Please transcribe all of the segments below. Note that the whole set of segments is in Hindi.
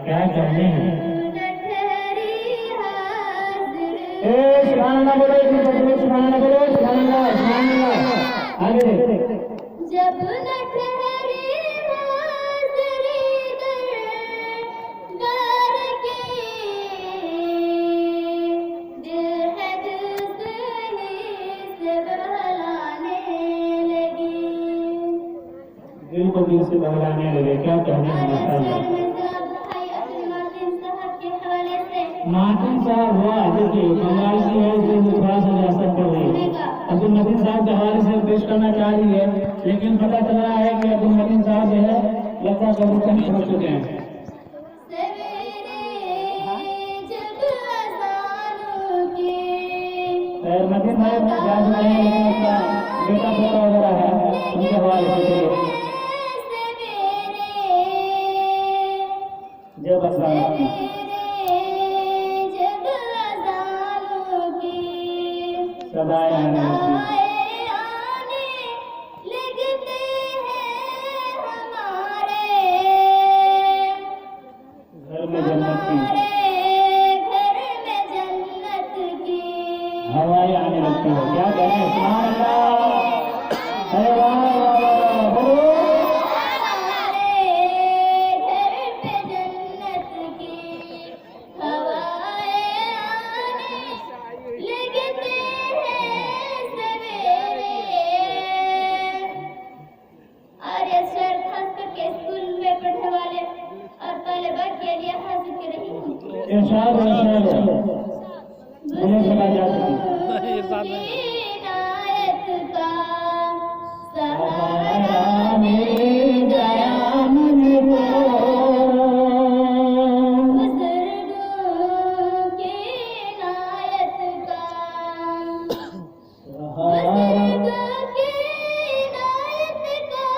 क्या कहने हैं। सुभान अल्लाह बोलो, सुभान अल्लाह बोलो, सुभान अल्लाह, सुभान अल्लाह। आगे जब न ठहरी हाज़री दरबार की, दिल है दूसरी से बहलाने लगी। दिल को दिल से बहलाने लगे, क्या कहने हैं। माशाअल्लाह। मार्टिन साहब हुआ देखिए कमाल की है, जो थोड़ा सा रियासत कर रही है। अब्दुल मतीन साहब के हवाले से पेश करना चाह रही है, लेकिन पता चल रहा है कि अब्दुल मतीन साहब जो है लगता कबूल नहीं पहुंच चुके हैं। मतीन साहब जा चुके हैं, लेकिन उसका बेटा पोता वगैरह है, उनके हवाले से जब सदाएं आने लगते हैं हमारे घर में जन्नत की हवाएं आने लगती है। क्या करें। सुभान अल्लाह। अरे वाह वाह वाह बोलो। इरशाद इरशाद मुझे सुना जा सके। इनायत का सहारा मिल गया मुझको, बुजुर्गों की इनायत का बुजुर्गों की इनायत का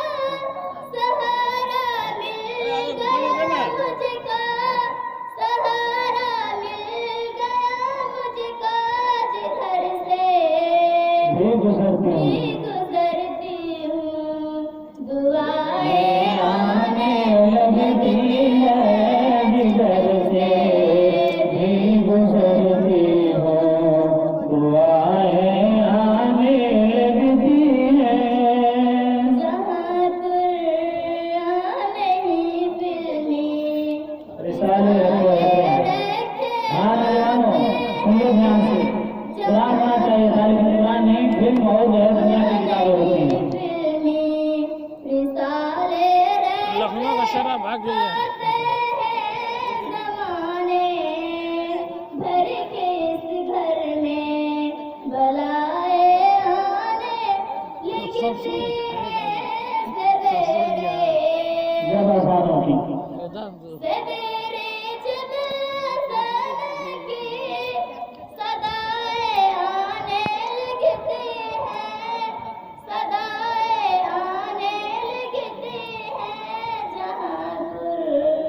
सहारा मिल गया मुझको, सहारा मिल गया मुझको, जिधर से भी गुजरती हूँ दुआएं आने लगती है, जिधर से भी गुजरती हो दुआएं आने लगती है। जहाँ कुरान नहीं फिल्मी रिसाले हाँ नौजवानों सुनिए ध्यान से, कुरान होना चाहिए था, लेकिन कुरान नहीं फिल्म और जो है दुनिया की किताबें होती हैं। लखनऊ का शराब भाग गई है। ज़माने भर के इस घर में बलाए आने लगती हैं सवेरे जब आसानों की सवेरे जब अज़ान की सदाएं आने लगती हैं, सदाएं आने लगती हैं। जहाँ कुरान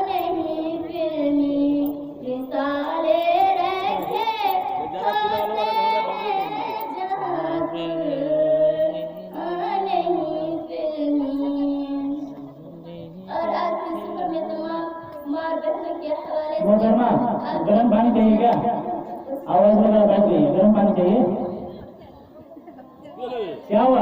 नहीं फिल्मी रिसाले रखे होते हैं, जहाँ कुरान नहीं फिल्मी। और आखिरी सफर में तमाम माँ बहनों के हवाले मोहतरमा गर्म पानी चाहिए क्या। आवाज वगैरह बैठ गई है, गर्म पानी चाहिए। क्या हुआ